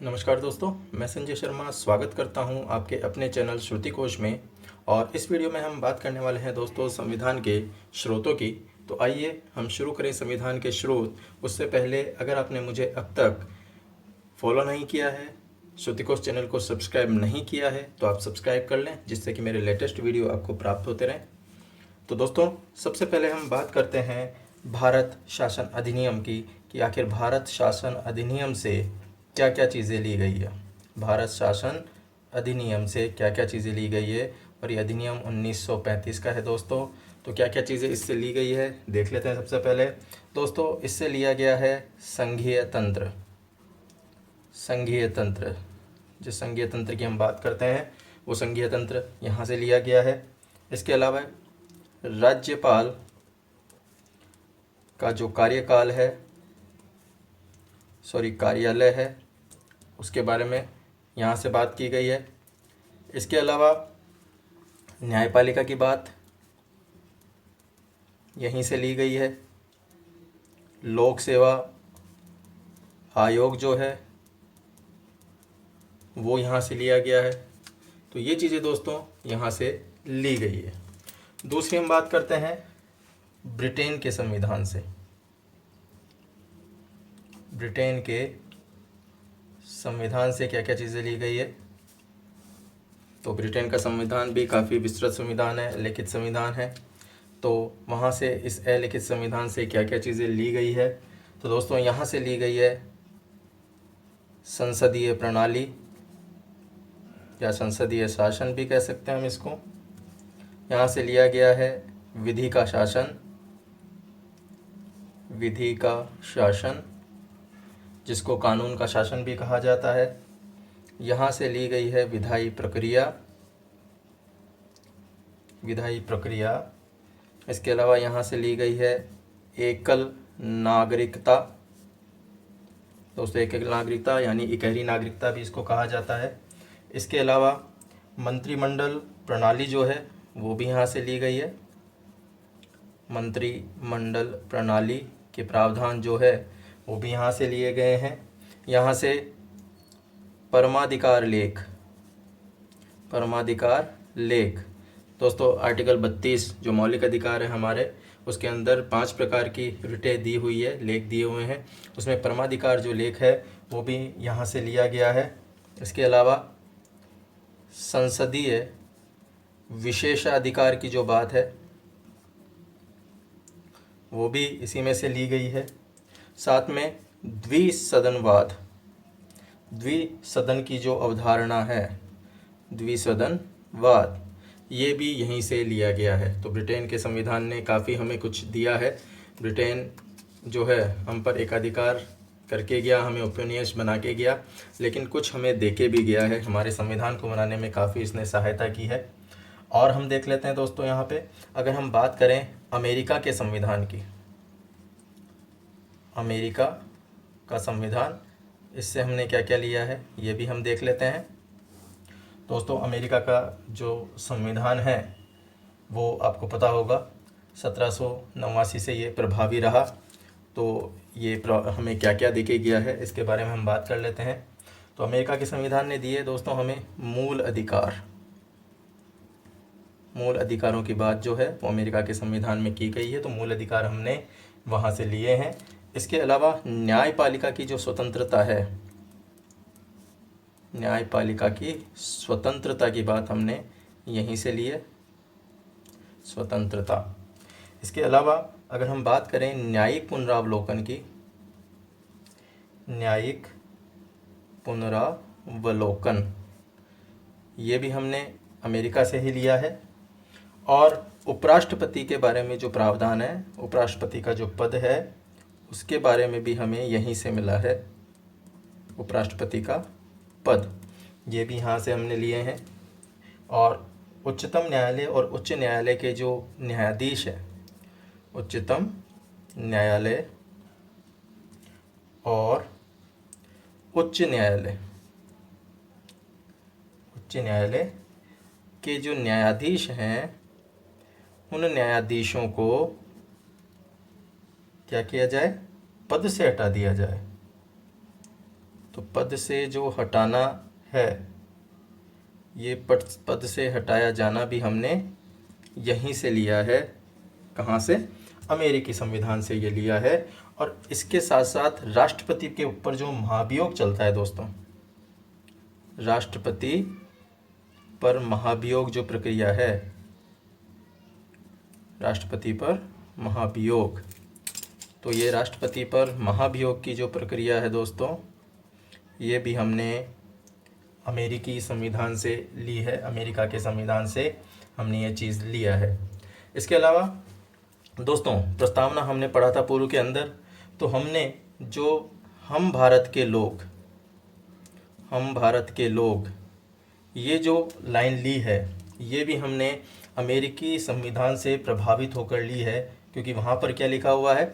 नमस्कार दोस्तों, मैं संजय शर्मा स्वागत करता हूं आपके अपने चैनल श्रुति कोश में। और इस वीडियो में हम बात करने वाले हैं दोस्तों संविधान के स्रोतों की। तो आइए हम शुरू करें संविधान के स्रोत। उससे पहले अगर आपने मुझे अब तक फॉलो नहीं किया है, श्रुति कोश चैनल को सब्सक्राइब नहीं किया है, तो आप सब्सक्राइब कर लें, जिससे कि मेरे लेटेस्ट वीडियो आपको प्राप्त होते रहें। तो दोस्तों, सबसे पहले हम बात करते हैं भारत शासन अधिनियम की कि आखिर भारत शासन अधिनियम से क्या क्या चीज़ें ली गई है। भारत शासन अधिनियम से क्या क्या चीज़ें ली गई है, और ये अधिनियम 1935 का है दोस्तों। तो क्या क्या चीज़ें इससे ली गई है देख लेते हैं। सबसे पहले दोस्तों, इससे लिया गया है संघीय तंत्र। संघीय तंत्र, जिस संघीय तंत्र की हम बात करते हैं वो संघीय तंत्र यहाँ से लिया गया है। इसके अलावा राज्यपाल का जो कार्यकाल है, कार्यालय है, उसके बारे में यहाँ से बात की गई है। इसके अलावा न्यायपालिका की बात यहीं से ली गई है। लोक सेवा आयोग जो है वो यहाँ से लिया गया है। तो ये चीज़ें दोस्तों यहाँ से ली गई है। दूसरी हम बात करते हैं ब्रिटेन के संविधान से। ब्रिटेन के संविधान से क्या क्या चीज़ें ली गई है। तो ब्रिटेन का संविधान भी काफ़ी विस्तृत संविधान है, लिखित संविधान है। तो वहाँ से इस अलिखित संविधान से क्या क्या चीज़ें ली गई है। तो दोस्तों, यहाँ से ली गई है संसदीय प्रणाली, या संसदीय शासन भी कह सकते हैं हम इसको। यहाँ से लिया गया है विधि का शासन, विधि का शासन, जिसको कानून का शासन भी कहा जाता है। यहाँ से ली गई है विधायी प्रक्रिया, विधायी प्रक्रिया। इसके अलावा यहाँ से ली गई है एकल नागरिकता। दोस्तों, एकल नागरिकता यानी इकहरी नागरिकता भी इसको कहा जाता है। इसके अलावा मंत्रिमंडल प्रणाली जो है वो भी यहाँ से ली गई है। मंत्रिमंडल प्रणाली के प्रावधान जो है वो भी यहाँ से लिए गए हैं। यहाँ से परमाधिकार लेख, परमाधिकार लेख दोस्तों, आर्टिकल 32 जो मौलिक अधिकार है हमारे, उसके अंदर 5 प्रकार की रिटें दी हुई है, लेख दिए हुए हैं। उसमें परमाधिकार जो लेख है वो भी यहाँ से लिया गया है। इसके अलावा संसदीय विशेषाधिकार की जो बात है वो भी इसी में से ली गई है। साथ में द्विसदनवाद, द्विसदन की जो अवधारणा है, द्विसदनवाद, ये भी यहीं से लिया गया है। तो ब्रिटेन के संविधान ने काफ़ी हमें कुछ दिया है। ब्रिटेन जो है हम पर एकाधिकार करके गया, हमें ओपिनियंस बना के गया, लेकिन कुछ हमें दे के भी गया है। हमारे संविधान को बनाने में काफ़ी इसने सहायता की है। और हम देख लेते हैं दोस्तों, यहाँ पे अगर हम बात करें अमेरिका के संविधान की, अमेरिका का संविधान, इससे हमने क्या क्या लिया है ये भी हम देख लेते हैं। दोस्तों, अमेरिका का जो संविधान है वो आपको पता होगा 1789 से ये प्रभावी रहा। तो ये हमें क्या क्या देके गया है इसके बारे में हम बात कर लेते हैं। तो अमेरिका के संविधान ने दिए दोस्तों हमें मूल अधिकार। मूल अधिकारों की बात जो है वो अमेरिका के संविधान में की गई है। तो मूल अधिकार हमने वहाँ से लिए हैं। इसके अलावा न्यायपालिका की जो स्वतंत्रता है, न्यायपालिका की स्वतंत्रता की बात हमने यहीं से ली है, स्वतंत्रता। इसके अलावा अगर हम बात करें न्यायिक पुनरावलोकन की, न्यायिक पुनरावलोकन, ये भी हमने अमेरिका से ही लिया है। और उपराष्ट्रपति के बारे में जो प्रावधान है, उपराष्ट्रपति का जो पद है उसके बारे में भी हमें यहीं से मिला है। उपराष्ट्रपति का पद, ये भी यहाँ से हमने लिए हैं। और उच्चतम न्यायालय और उच्च न्यायालय के जो न्यायाधीश हैं, उच्चतम न्यायालय और उच्च न्यायालय, उच्च न्यायालय के जो न्यायाधीश हैं उन न्यायाधीशों को क्या किया जाए, पद से हटा दिया जाए। तो पद से जो हटाना है, ये पद से हटाया जाना भी हमने यहीं से लिया है। कहाँ से? अमेरिकी संविधान से ये लिया है। और इसके साथ साथ राष्ट्रपति के ऊपर जो महाभियोग चलता है दोस्तों, राष्ट्रपति पर महाभियोग जो प्रक्रिया है, राष्ट्रपति पर महाभियोग, तो ये राष्ट्रपति पर महाभियोग की जो प्रक्रिया है दोस्तों, ये भी हमने अमेरिकी संविधान से ली है। अमेरिका के संविधान से हमने ये चीज़ लिया है। इसके अलावा दोस्तों प्रस्तावना हमने पढ़ा था पूर्व के अंदर, तो हमने जो हम भारत के लोग ये जो लाइन ली है, ये भी हमने अमेरिकी संविधान से प्रभावित होकर ली है। क्योंकि वहाँ पर क्या लिखा हुआ है?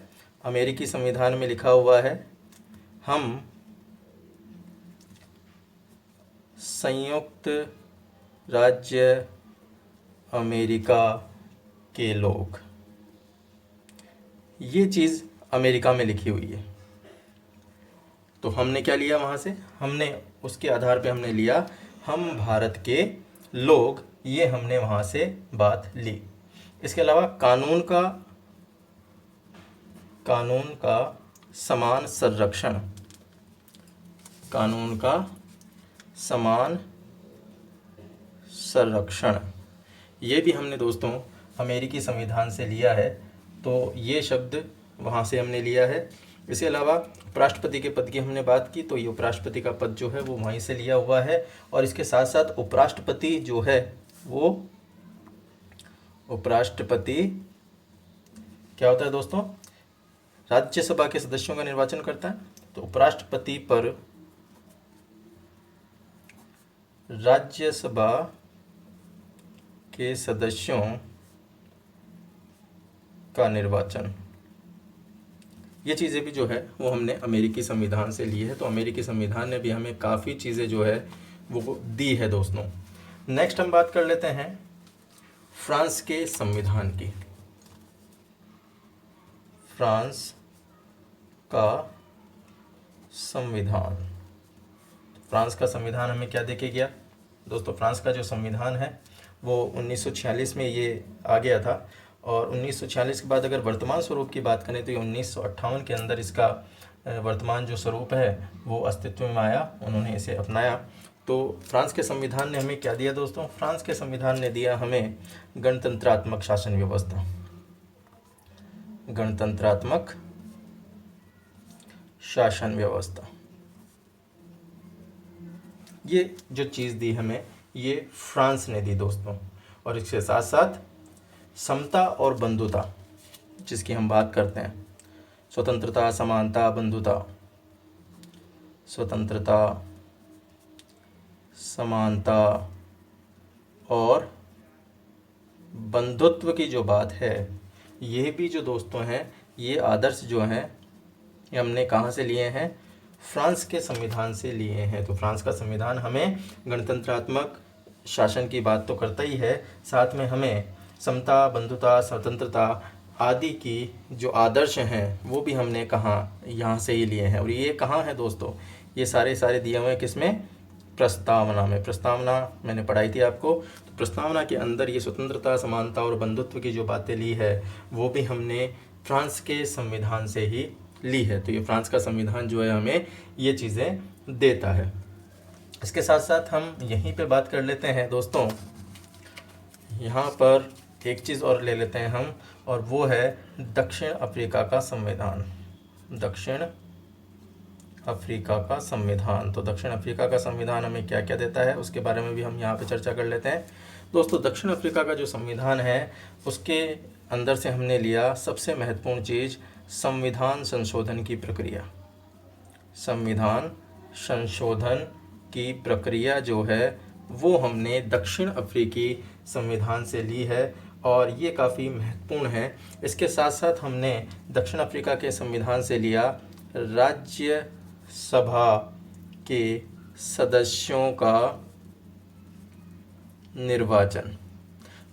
अमेरिकी संविधान में लिखा हुआ है, हम संयुक्त राज्य अमेरिका के लोग, ये चीज़ अमेरिका में लिखी हुई है। तो हमने क्या लिया वहाँ से? हमने उसके आधार पे हमने लिया हम भारत के लोग, ये हमने वहाँ से बात ली। इसके अलावा कानून का समान संरक्षण, कानून का समान संरक्षण, ये भी हमने दोस्तों अमेरिकी संविधान से लिया है। तो ये शब्द वहाँ से हमने लिया है। इसके अलावा उपराष्ट्रपति के पद की हमने बात की, तो ये उपराष्ट्रपति का पद जो है वो वहीं से लिया हुआ है। और इसके साथ साथ उपराष्ट्रपति जो है वो, उपराष्ट्रपति क्या होता है दोस्तों? राज्यसभा के सदस्यों का निर्वाचन करता है। तो उपराष्ट्रपति पर राज्यसभा के सदस्यों का निर्वाचन, ये चीज़ें भी जो है वो हमने अमेरिकी संविधान से ली है। तो अमेरिकी संविधान ने भी हमें काफ़ी चीज़ें जो है वो दी है दोस्तों। नेक्स्ट हम बात कर लेते हैं फ्रांस के संविधान की। फ्रांस का संविधान, फ्रांस का संविधान हमें क्या देके गया दोस्तों? फ्रांस का जो संविधान है वो 1946 में ये आ गया था। और 1946 के बाद अगर वर्तमान स्वरूप की बात करें तो ये 1958 के अंदर इसका वर्तमान जो स्वरूप है वो अस्तित्व में आया, उन्होंने इसे अपनाया। तो फ्रांस के संविधान ने हमें क्या दिया दोस्तों? फ्रांस के संविधान ने दिया हमें गणतंत्रात्मक शासन व्यवस्था, गणतंत्रात्मक शासन व्यवस्था। ये जो चीज़ दी हमें, ये फ्रांस ने दी दोस्तों। और इसके साथ साथ समता और बंधुता, जिसकी हम बात करते हैं, स्वतंत्रता, समानता, बंधुता, स्वतंत्रता, समानता और बंधुत्व की जो बात है, ये भी जो दोस्तों हैं, ये आदर्श जो हैं, ये हमने कहाँ से लिए हैं? फ्रांस के संविधान से लिए हैं। तो फ्रांस का संविधान हमें गणतंत्रात्मक शासन की बात तो करता ही है, साथ में हमें समता, बंधुता, स्वतंत्रता आदि की जो आदर्श हैं वो भी हमने कहाँ? यहाँ से ही लिए हैं। और ये कहाँ है दोस्तों? ये सारे दिए हुए हैं किसमें? प्रस्तावना में। प्रस्तावना मैंने पढ़ाई थी आपको, तो प्रस्तावना के अंदर ये स्वतंत्रता, समानता और बंधुत्व की जो बातें ली है वो भी हमने फ्रांस के संविधान से ही ली है। तो ये फ्रांस का संविधान जो है हमें ये चीज़ें देता है। इसके साथ साथ हम यहीं पे बात कर लेते हैं दोस्तों, यहाँ पर एक चीज़ और ले लेते हैं हम, और वो है दक्षिण अफ्रीका का संविधान। दक्षिण अफ्रीका का संविधान। तो दक्षिण अफ्रीका का संविधान हमें क्या क्या देता है उसके बारे में भी हम यहाँ पे चर्चा कर लेते हैं दोस्तों। दक्षिण अफ्रीका का जो संविधान है उसके अंदर से हमने लिया सबसे महत्वपूर्ण चीज़, संविधान संशोधन की प्रक्रिया। संविधान संशोधन की प्रक्रिया जो है वो हमने दक्षिण अफ्रीकी संविधान से ली है, और ये काफ़ी महत्वपूर्ण है। इसके साथ साथ हमने दक्षिण अफ्रीका के संविधान से लिया राज्य सभा के सदस्यों का निर्वाचन।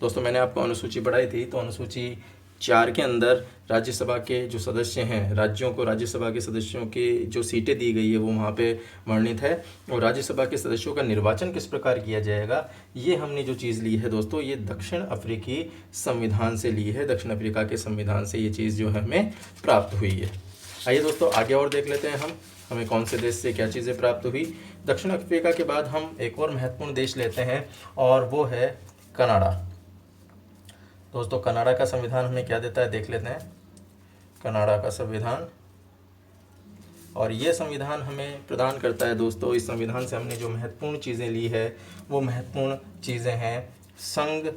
दोस्तों मैंने आपको अनुसूची पढ़ाई थी, तो अनुसूची 2004 के अंदर राज्यसभा के जो सदस्य हैं, राज्यों को राज्यसभा के सदस्यों की जो सीटें दी गई है वो वहाँ पे वर्णित है। और राज्यसभा के सदस्यों का निर्वाचन किस प्रकार किया जाएगा, ये हमने जो चीज़ ली है दोस्तों, ये दक्षिण अफ्रीकी संविधान से ली है। दक्षिण अफ्रीका के संविधान से ये चीज़ जो है हमें प्राप्त हुई है। आइए दोस्तों आगे और देख लेते हैं हमें कौन से देश से क्या चीज़ें प्राप्त हुई। दक्षिण अफ्रीका के बाद हम एक और महत्वपूर्ण देश लेते हैं और वो है कनाडा। दोस्तों कनाडा का संविधान हमें क्या देता है देख लेते हैं। कनाडा का संविधान, और ये संविधान हमें प्रदान करता है दोस्तों, इस संविधान से हमने जो महत्वपूर्ण चीज़ें ली है वो महत्वपूर्ण चीज़ें हैं संघ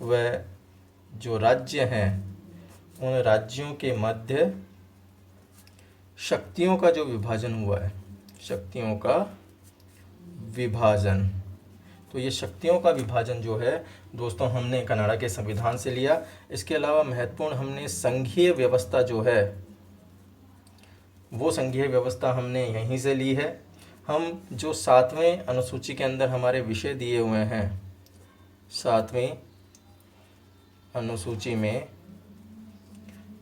व जो राज्य हैं उन राज्यों के मध्य शक्तियों का जो विभाजन हुआ है, शक्तियों का विभाजन। तो ये शक्तियों का विभाजन जो है दोस्तों हमने कनाडा के संविधान से लिया। इसके अलावा महत्वपूर्ण हमने संघीय व्यवस्था जो है वो संघीय व्यवस्था हमने यहीं से ली है। हम जो 7वें अनुसूची के अंदर हमारे विषय दिए हुए हैं, 7वीं अनुसूची में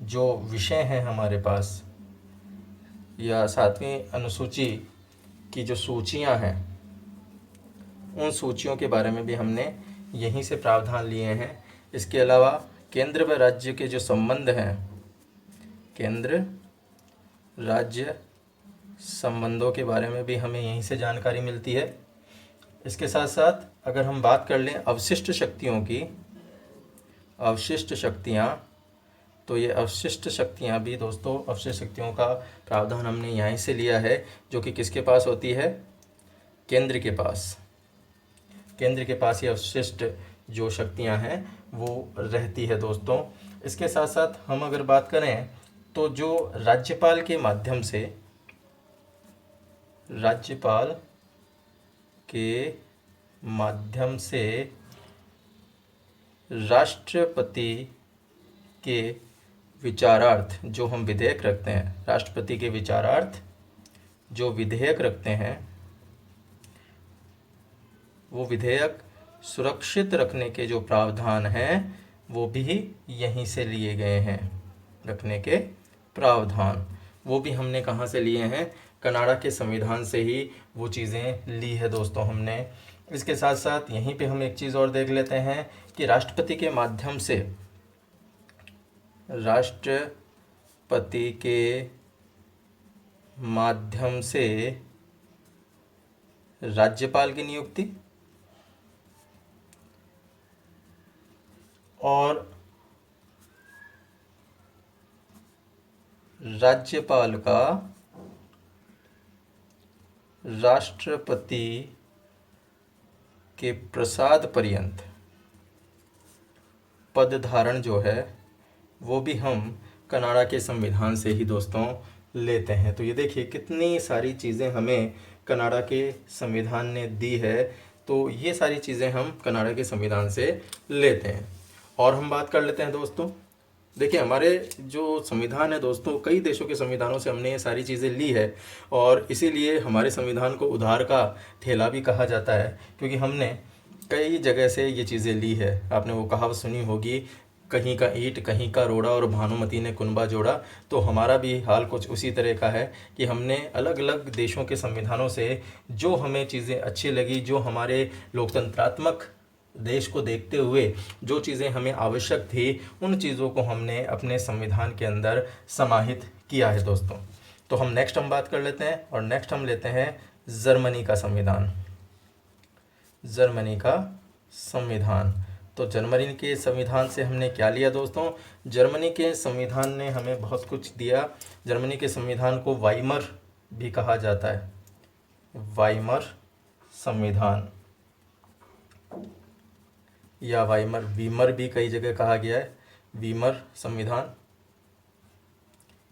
जो विषय हैं हमारे पास, या 7वीं अनुसूची की जो सूचियां हैं उन सूचियों के बारे में भी हमने यहीं से प्रावधान लिए हैं। इसके अलावा केंद्र व राज्य के जो संबंध हैं, केंद्र राज्य संबंधों के बारे में भी हमें यहीं से जानकारी मिलती है। इसके साथ साथ अगर हम बात कर लें अवशिष्ट शक्तियों की, अवशिष्ट शक्तियाँ, तो ये अवशिष्ट शक्तियाँ भी दोस्तों, अवशिष्ट शक्तियों का प्रावधान हमने यहीं से लिया है, जो कि किसके पास होती है, केंद्र के पास। केंद्र के पास ये अवशिष्ट जो शक्तियाँ हैं वो रहती है दोस्तों। इसके साथ साथ हम अगर बात करें तो जो राज्यपाल के माध्यम से, राज्यपाल के माध्यम से राष्ट्रपति के विचारार्थ जो हम विधेयक रखते हैं, राष्ट्रपति के विचारार्थ जो विधेयक रखते हैं, वो विधेयक सुरक्षित रखने के जो प्रावधान हैं वो भी यहीं से लिए गए हैं। रखने के प्रावधान वो भी हमने कहाँ से लिए हैं, कनाडा के संविधान से ही वो चीज़ें ली है दोस्तों हमने। इसके साथ साथ यहीं पे हम एक चीज़ और देख लेते हैं कि राष्ट्रपति के माध्यम से, राष्ट्रपति के माध्यम से राज्यपाल की नियुक्ति और राज्यपाल का राष्ट्रपति के प्रसाद पर्यंत पद धारण जो है वो भी हम कनाडा के संविधान से ही दोस्तों लेते हैं। तो ये देखिए कितनी सारी चीज़ें हमें कनाडा के संविधान ने दी है। तो ये सारी चीज़ें हम कनाडा के संविधान से लेते हैं। और हम बात कर लेते हैं दोस्तों, देखिए हमारे जो संविधान है दोस्तों, कई देशों के संविधानों से हमने ये सारी चीज़ें ली है और इसीलिए हमारे संविधान को उधार का थैला भी कहा जाता है, क्योंकि हमने कई जगह से ये चीज़ें ली है। आपने वो कहावत सुनी होगी, कहीं का ईंट कहीं का रोड़ा और भानुमति ने कुनबा जोड़ा। तो हमारा भी हाल कुछ उसी तरह का है कि हमने अलग अलग देशों के संविधानों से जो हमें चीज़ें अच्छी लगी, जो हमारे लोकतंत्रात्मक देश को देखते हुए जो चीज़ें हमें आवश्यक थी, उन चीज़ों को हमने अपने संविधान के अंदर समाहित किया है दोस्तों। तो हम नेक्स्ट बात कर लेते हैं और नेक्स्ट हम लेते हैं जर्मनी का संविधान। जर्मनी का संविधान, तो जर्मनी के संविधान से हमने क्या लिया दोस्तों, जर्मनी के संविधान ने हमें बहुत कुछ दिया। जर्मनी के संविधान को वाइमर भी कहा जाता है, वाइमर संविधान या वाइमर, वीमर भी कई जगह कहा गया है, वीमर संविधान।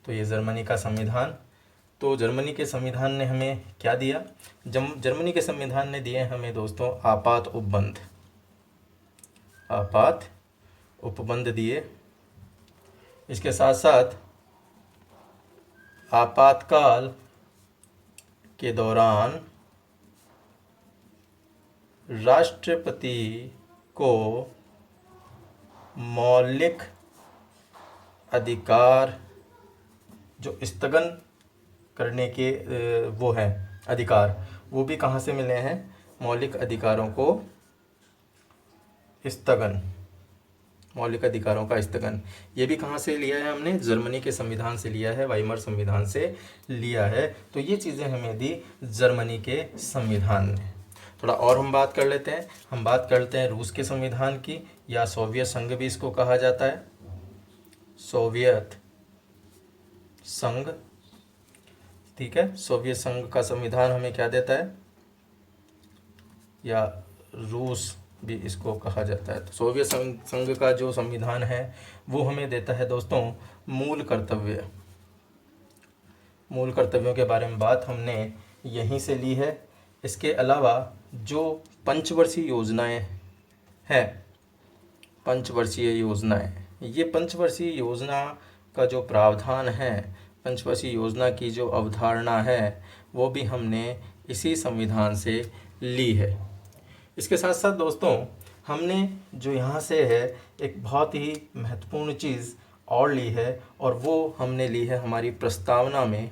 तो ये जर्मनी का संविधान। तो जर्मनी के संविधान ने हमें क्या दिया, जर्मनी के संविधान ने दिए हमें दोस्तों आपात उपबंध, आपात उपबंध दिए। इसके साथ साथ आपातकाल के दौरान राष्ट्रपति को मौलिक अधिकार जो स्थगन करने के वो हैं अधिकार, वो भी कहाँ से मिले हैं? मौलिक अधिकारों को स्थगन, मौलिक अधिकारों का स्थगन, ये भी कहाँ से लिया है हमने? जर्मनी के संविधान से लिया है, वाइमर संविधान से लिया है। तो ये चीज़ें हमें दी जर्मनी के संविधान ने। थोड़ा और हम बात कर लेते हैं, हम बात करते हैं रूस के संविधान की, या सोवियत संघ भी इसको कहा जाता है, सोवियत संघ। ठीक है, सोवियत संघ का संविधान हमें क्या देता है? या रूस भी इसको कहा जाता है। तो सोवियत संघ का जो संविधान है वो हमें देता है दोस्तों मूल कर्तव्य। मूल कर्तव्यों के बारे में बात हमने यहीं से ली है। इसके अलावा जो पंचवर्षीय योजनाएं हैं, पंचवर्षीय योजनाएं, ये पंचवर्षीय योजना का जो प्रावधान है, पंचवर्षीय योजना की जो अवधारणा है, वो भी हमने इसी संविधान से ली है। इसके साथ साथ दोस्तों हमने जो यहाँ से है एक बहुत ही महत्वपूर्ण चीज़ और ली है, और वो हमने ली है हमारी प्रस्तावना में।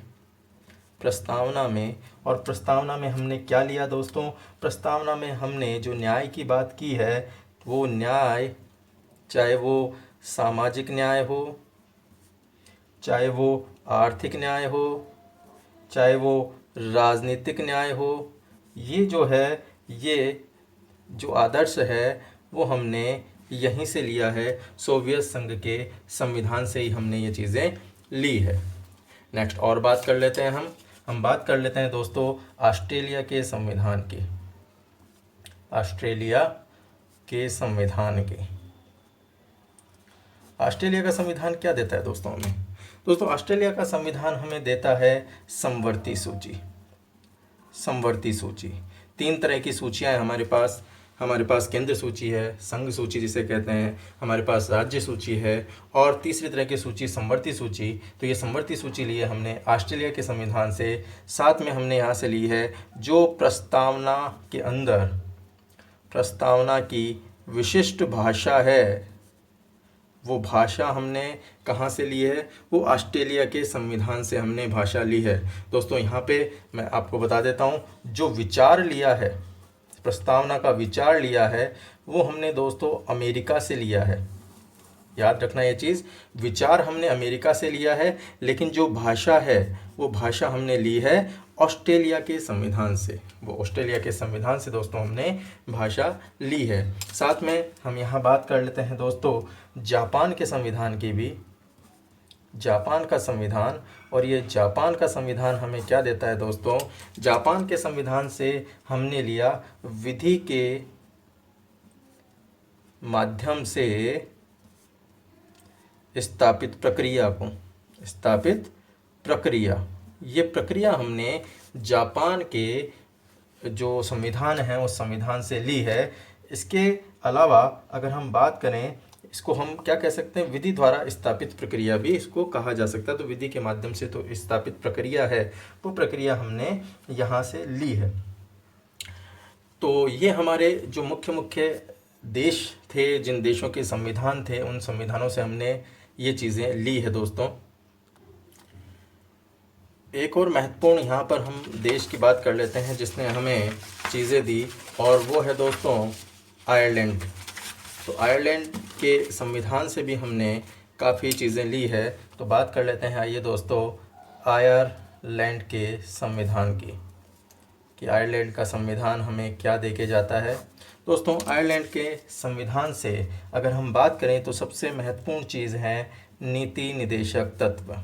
और प्रस्तावना में हमने क्या लिया दोस्तों? प्रस्तावना में हमने जो न्याय की बात की है, वो न्याय, चाहे वो सामाजिक न्याय हो, चाहे वो आर्थिक न्याय हो, चाहे वो राजनीतिक न्याय हो, ये जो है, ये जो आदर्श है वो हमने यहीं से लिया है, सोवियत संघ के संविधान से ही हमने ये चीज़ें ली है। नेक्स्ट और बात कर लेते हैं हम बात कर लेते हैं दोस्तों ऑस्ट्रेलिया के संविधान की। ऑस्ट्रेलिया के संविधान की, ऑस्ट्रेलिया का संविधान क्या देता है दोस्तों हमें? दोस्तों ऑस्ट्रेलिया का संविधान हमें देता है समवर्ती सूची। समवर्ती सूची, 3 तरह की सूचियां हैं हमारे पास केंद्र सूची है, संघ सूची जिसे कहते हैं, हमारे पास राज्य सूची है, और तीसरी तरह की सूची समवर्ती सूची। तो ये समवर्ती सूची ली है हमने ऑस्ट्रेलिया के संविधान से। साथ में हमने यहाँ से ली है जो प्रस्तावना के अंदर, प्रस्तावना की विशिष्ट भाषा है, वो भाषा हमने कहाँ से ली है? वो ऑस्ट्रेलिया के संविधान से हमने भाषा ली है। दोस्तों यहाँ पे मैं आपको बता देता हूँ, जो विचार लिया है, प्रस्तावना का विचार लिया है, वो हमने दोस्तों अमेरिका से लिया है। याद रखना ये चीज़, विचार हमने अमेरिका से लिया है, लेकिन जो भाषा है वो भाषा हमने ली है ऑस्ट्रेलिया के संविधान से। वो ऑस्ट्रेलिया के संविधान से दोस्तों हमने भाषा ली है। साथ में हम यहाँ बात कर लेते हैं दोस्तों जापान के संविधान की भी। जापान का संविधान, और ये जापान का संविधान हमें क्या देता है दोस्तों? जापान के संविधान से हमने लिया विधि के माध्यम से स्थापित प्रक्रिया को, स्थापित प्रक्रिया, ये प्रक्रिया हमने जापान के जो संविधान है उस संविधान से ली है। इसके अलावा अगर हम बात करें, इसको हम क्या कह सकते हैं? विधि द्वारा स्थापित प्रक्रिया भी इसको कहा जा सकता है। तो विधि के माध्यम से तो स्थापित प्रक्रिया है, वो प्रक्रिया हमने यहाँ से ली है। तो ये हमारे जो मुख्य मुख्य देश थे, जिन देशों के संविधान थे, उन संविधानों से हमने ये चीज़ें ली है दोस्तों। एक और महत्वपूर्ण यहाँ पर हम देश की बात कर लेते हैं जिसने हमें चीज़ें दी, और वो है दोस्तों आयरलैंड। तो आयरलैंड के संविधान से भी हमने काफ़ी चीज़ें ली है। तो बात कर लेते हैं, आइए दोस्तों, आयरलैंड के संविधान की, कि आयरलैंड का संविधान हमें क्या दे के जाता है। दोस्तों आयरलैंड के संविधान से अगर हम बात करें तो सबसे महत्वपूर्ण चीज़ है नीति निर्देशक तत्व।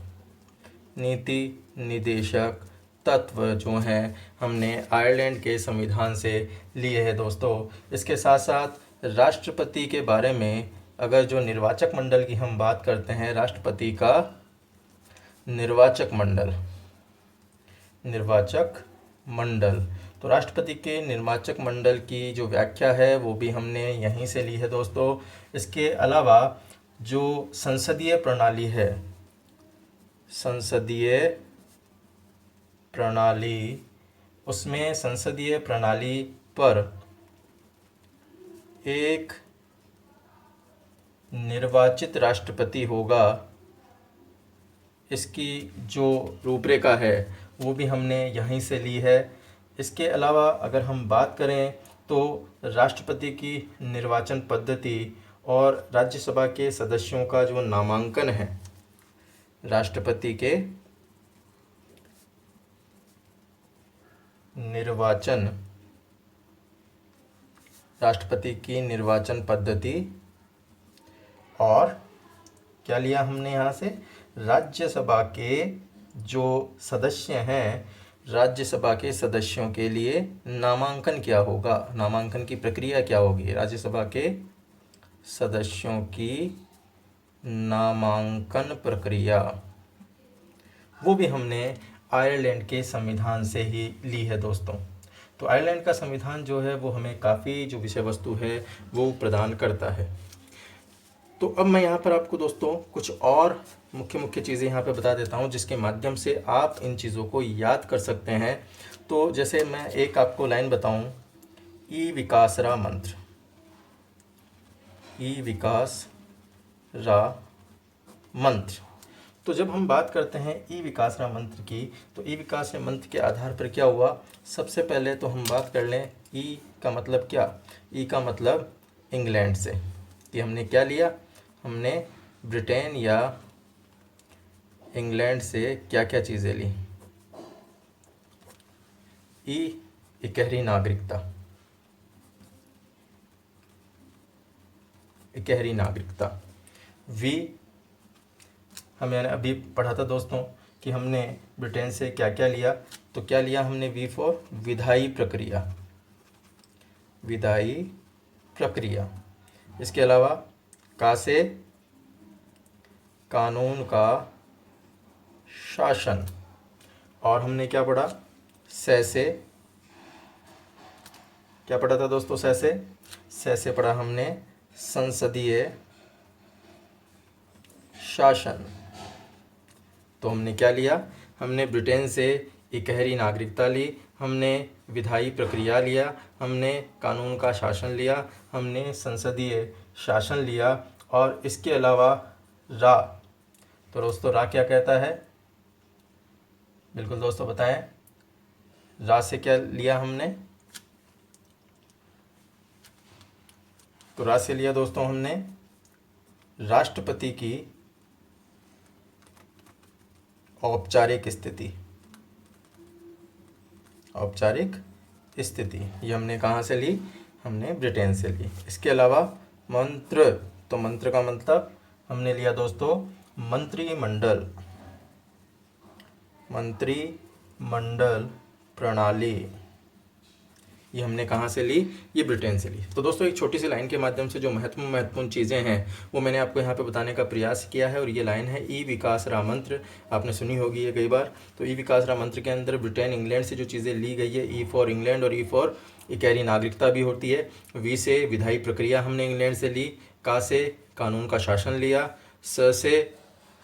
नीति निर्देशक तत्व जो हैं हमने आयरलैंड के संविधान से लिए हैं दोस्तों। इसके साथ साथ राष्ट्रपति के बारे में अगर जो निर्वाचक मंडल की हम बात करते हैं, राष्ट्रपति का निर्वाचक मंडल, तो राष्ट्रपति के निर्वाचक मंडल की जो व्याख्या है वो भी हमने यहीं से ली है दोस्तों। इसके अलावा जो संसदीय प्रणाली है, संसदीय प्रणाली, उसमें संसदीय प्रणाली पर एक निर्वाचित राष्ट्रपति होगा, इसकी जो रूपरेखा है वो भी हमने यहीं से ली है। इसके अलावा अगर हम बात करें तो राष्ट्रपति की निर्वाचन पद्धति और राज्यसभा के सदस्यों का जो नामांकन है, राष्ट्रपति के निर्वाचन, राष्ट्रपति की निर्वाचन पद्धति और क्या लिया हमने यहाँ से, राज्यसभा के जो सदस्य हैं, राज्यसभा के सदस्यों के लिए नामांकन क्या होगा, नामांकन की प्रक्रिया क्या होगी, राज्यसभा के सदस्यों की नामांकन प्रक्रिया, वो भी हमने आयरलैंड के संविधान से ही ली है दोस्तों। तो आयरलैंड का संविधान जो है वो हमें काफ़ी जो विषय वस्तु है वो प्रदान करता है। तो अब मैं यहाँ पर आपको दोस्तों कुछ और मुख्य मुख्य चीज़ें यहाँ पे बता देता हूँ जिसके माध्यम से आप इन चीज़ों को याद कर सकते हैं। तो जैसे मैं एक आपको लाइन बताऊँ, ई विकास रा मंत्र, ई विकास रा मंत्र। तो जब हम बात करते हैं ई विकास रा मंत्र की, तो ई विकास रा मंत्र के आधार पर क्या हुआ, सबसे पहले तो हम बात कर लें ई का मतलब क्या, ई का मतलब इंग्लैंड से। कि हमने क्या लिया, हमने ब्रिटेन या इंग्लैंड से क्या क्या चीज़ें ली, ई इकहरी नागरिकता, इकहरी नागरिकता। वी हमने अभी पढ़ा था दोस्तों कि हमने ब्रिटेन से क्या क्या लिया, तो क्या लिया हमने, वी फॉर विधायी प्रक्रिया, विधायी प्रक्रिया। इसके अलावा का से कानून का शासन, और हमने क्या पढ़ा, से क्या पढ़ा था दोस्तों, से पढ़ा हमने संसदीय शासन। तो हमने क्या लिया, हमने ब्रिटेन से इकहरी नागरिकता ली, हमने विधायी प्रक्रिया लिया, हमने कानून का शासन लिया, हमने संसदीय शासन लिया, और इसके अलावा रा, तो दोस्तों रा क्या कहता है, बिल्कुल दोस्तों बताएं, रा से क्या लिया हमने, तो रा से लिया दोस्तों हमने राष्ट्रपति की औपचारिक स्थिति, औपचारिक स्थिति, ये हमने कहाँ से ली, हमने ब्रिटेन से ली। इसके अलावा मंत्र, तो मंत्र का मतलब हमने लिया दोस्तों मंत्रिमंडल, मंत्रिमंडल प्रणाली, ये हमने कहाँ से ली, ये ब्रिटेन से ली। तो दोस्तों एक छोटी सी लाइन के माध्यम से जो महत्वपूर्ण चीज़ें हैं वो मैंने आपको यहाँ पे बताने का प्रयास किया है, और ये लाइन है ई विकास रा मंत्र, आपने सुनी होगी ये कई बार। तो ई विकास रा मंत्र के अंदर ब्रिटेन इंग्लैंड से जो चीज़ें ली गई है, ई फॉर इंग्लैंड और ई फॉर इकहरी नागरिकता भी होती है। वी से विधायी प्रक्रिया हमने इंग्लैंड से ली, का से कानून का शासन लिया, से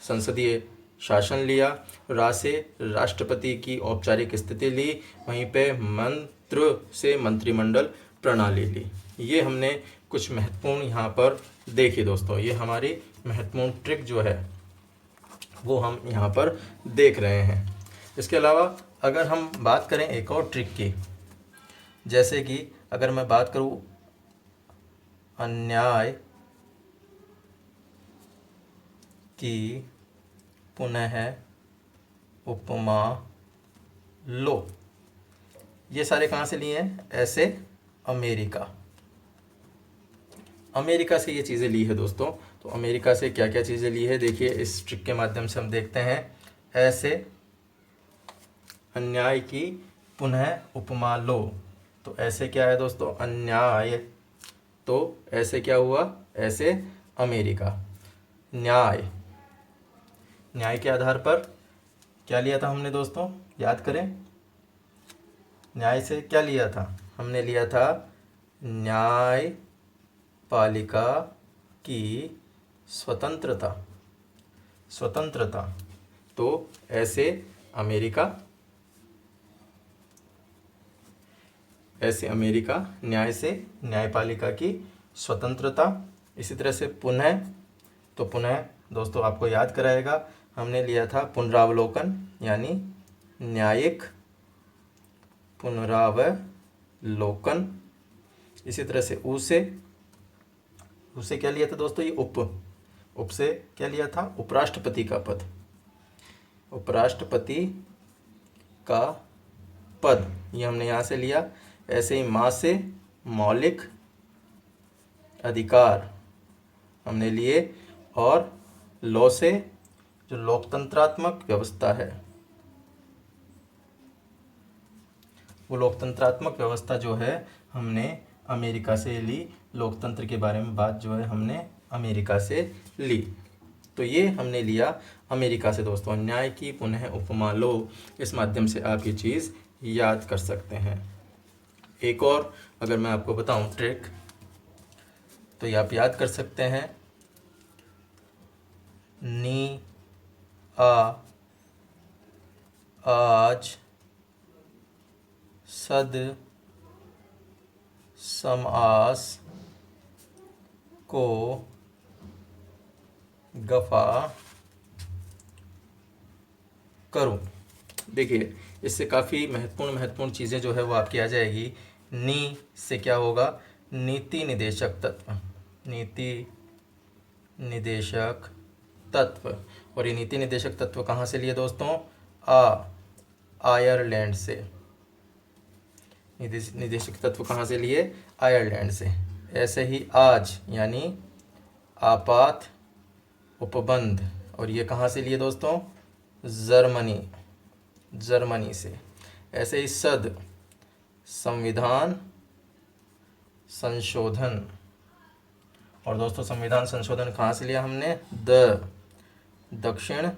संसदीय शासन लिया, रा से राष्ट्रपति की औपचारिक स्थिति ली, वहीं पे मंत्र से मंत्रिमंडल प्रणाली ली। ये हमने कुछ महत्वपूर्ण यहाँ पर देखी दोस्तों, ये हमारी महत्वपूर्ण ट्रिक जो है वो हम यहाँ पर देख रहे हैं। इसके अलावा अगर हम बात करें एक और ट्रिक की, जैसे कि अगर मैं बात करूँ अन्याय की पुनः उपमा लो, ये सारे कहाँ से लिए हैं, ऐसे अमेरिका, अमेरिका से ये चीज़ें ली है दोस्तों। तो अमेरिका से क्या क्या चीज़ें ली है देखिए, इस ट्रिक के माध्यम से हम देखते हैं। ऐसे अन्याय की पुनः उपमा लो, तो ऐसे क्या है दोस्तों, अन्याय, तो ऐसे क्या हुआ, ऐसे अमेरिका। न्याय, न्याय के आधार पर क्या लिया था हमने दोस्तों, याद करें, न्याय से क्या लिया था, हमने लिया था न्यायपालिका की स्वतंत्रता, स्वतंत्रता। तो ऐसे अमेरिका, ऐसे अमेरिका, न्याय से न्यायपालिका की स्वतंत्रता। इसी तरह से पुनः तो पुनः दोस्तों आपको याद कराएगा, हमने लिया था पुनरावलोकन यानी न्यायिक पुनरावलोकन। इसी तरह से उसे क्या लिया था दोस्तों, ये उप से क्या लिया था, उपराष्ट्रपति का पद, उपराष्ट्रपति का पद, ये हमने यहाँ से लिया। ऐसे ही माँ से मौलिक अधिकार हमने लिए, और लॉ से जो लोकतंत्रात्मक व्यवस्था है, वो लोकतंत्रात्मक व्यवस्था जो है हमने अमेरिका से ली। लोकतंत्र के बारे में बात जो है हमने अमेरिका से ली। तो ये हमने लिया अमेरिका से दोस्तों। न्याय की पुनः उपमा लो, इस माध्यम से आप ये चीज़ याद कर सकते हैं। एक और अगर मैं आपको बताऊं ट्रिक, तो ये आप याद कर सकते हैं, नी आ आज सद समास को गफा करूं। देखिए इससे काफ़ी महत्वपूर्ण चीज़ें जो है वो आपकी आ जाएगी। नी से क्या होगा, नीति निदेशक तत्व, नीति निदेशक तत्व। और ये नीति निदेशक तत्व कहाँ से लिए दोस्तों, आयरलैंड से। निदेशक तत्व कहाँ से लिए, आयरलैंड से। ऐसे ही आज यानी आपात उपबंध, और ये कहाँ से लिए दोस्तों, जर्मनी से। ऐसे ही सद संविधान संशोधन, और दोस्तों संविधान संशोधन कहाँ से लिया हमने, दक्षिण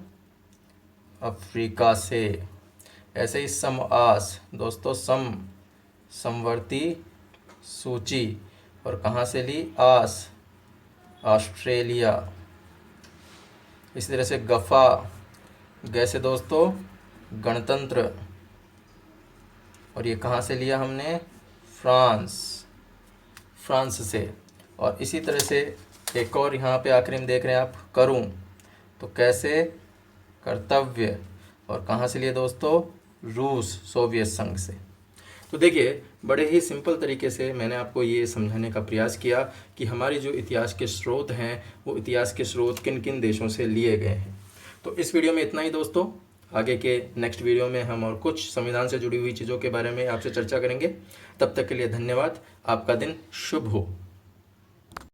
अफ्रीका से। ऐसे ही समास दोस्तों, समवर्ती सूची, और कहाँ से ली, ऑस्ट्रेलिया। इसी तरह से गफा, गैसे दोस्तों गणतंत्र, और ये कहाँ से लिया हमने, फ्रांस से। और इसी तरह से एक और यहाँ पे आखिरी में देख रहे हैं आप, करूँ, तो कैसे, कर्तव्य, और कहाँ से लिए दोस्तों, रूस, सोवियत संघ से। तो देखिए बड़े ही सिंपल तरीके से मैंने आपको ये समझाने का प्रयास किया कि हमारे जो इतिहास के स्रोत हैं, वो इतिहास के स्रोत किन किन देशों से लिए गए हैं। तो इस वीडियो में इतना ही दोस्तों। आगे के नेक्स्ट वीडियो में हम और कुछ संविधान से जुड़ी हुई चीज़ों के बारे में आपसे चर्चा करेंगे। तब तक के लिए धन्यवाद। आपका दिन शुभ हो।